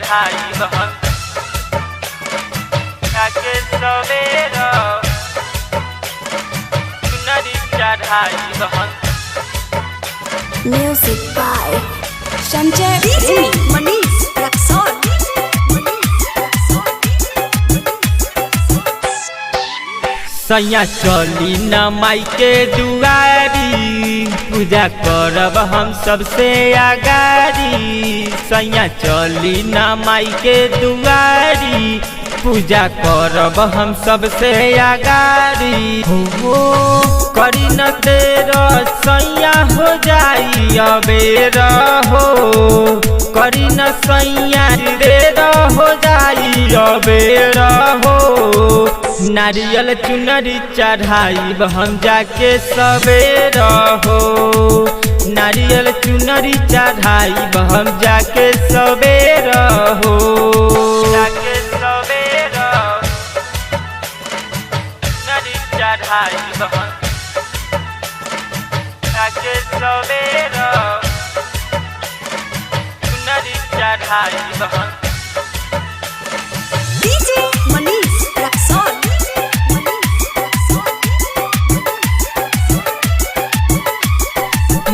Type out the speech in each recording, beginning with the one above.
चढ़ाई बहन जाके सवेरा चुनरी चढ़ाई बहन। Music by Sanjay DJ Manish Raksol। सैया चली न माई के दुआरी पूजा करब हम सबसे आगारी। सैया चली न माई के दुआरी पूजा करब हम सबसे आगारी। हो करी न तेरा सैया हो जाई अबेर हो करी न सैया तेरा हो जाई अबेर हो। नारियल चुनरी चढ़ाई हम जाके सवेरा हो नारियल चुनरी चढ़ाई हम जाके सवेरा हो जाके सवेरा चुनरी चढ़ाई हम जाके सवेरा चुनरी चढ़ाई हम। DJ Manish Raksol।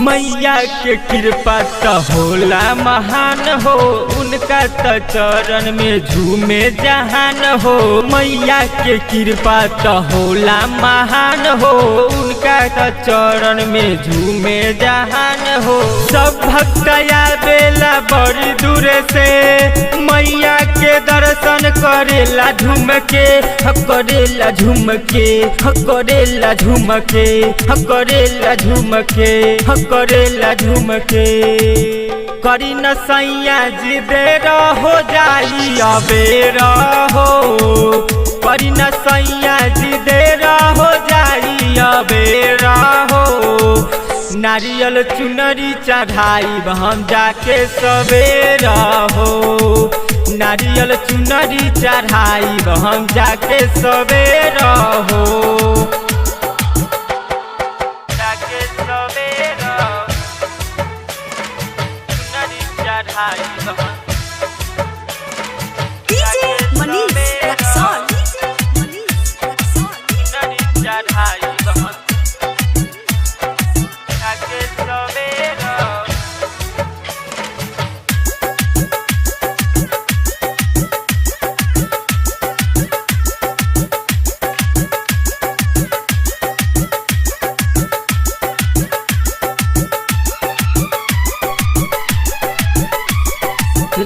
मैया के कृपा त होला महान हो उनका त चरण में झूमे जहान हो। मैया के कृपा त होला महान हो उनका त चरण में झूमे जहान हो। सब भक्त आवेला बड़ी दूर से मैया के दर्शन करेला झूम के करेला झूम के करेला झूम के करेला झूम के करेला झूम के। करी न सैया जी देर हो जाई अबेर हो करी न सैया जी देर हो जाई अबेर हो। नारियल चुनरी चढ़ाई हम जाके सवेरा हो नारियल चुनरी चढ़ाई हम जाके सवेरा हो जाके सवेरा चुनरी चढ़ाई हम। DJ Manish Raksol। चुनरी चढ़ाई हम जाके सवेरा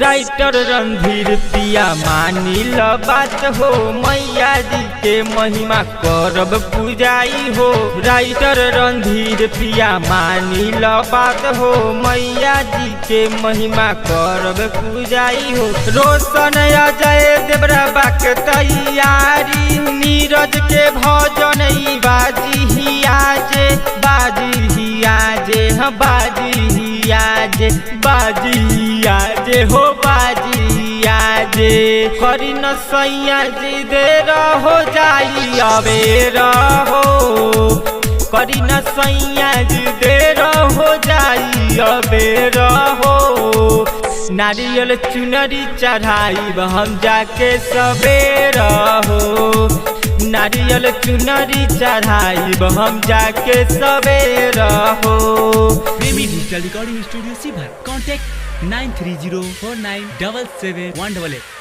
राइटर रणधीर पिया मानी ल बात हो मैया जी के महिमा करब पूजाई हो। राइटर रणधीर पिया मानी ल बात हो मैया जी के महिमा करब पूजाई हो। रोशन अजय देवरा के तैयारी नीरज के भजन बाजी ही आजे बाजी ही आजे हाँ बाजी ही आजे बाजी आजे हो बाजी आजे। करी न सैया जी देर हो जाई अबेर हो करी न सैया जी देर हो जाई अबेर हो। नारियल चुनरी चढ़ाई हम जाके सवेरा हो नारियल चुनरी चढ़ाई हम जाके सवेरा हो। प्रेमी डिजिटल रिकॉर्डिंग स्टूडियो सीभर कॉन्टैक्ट 9304977188।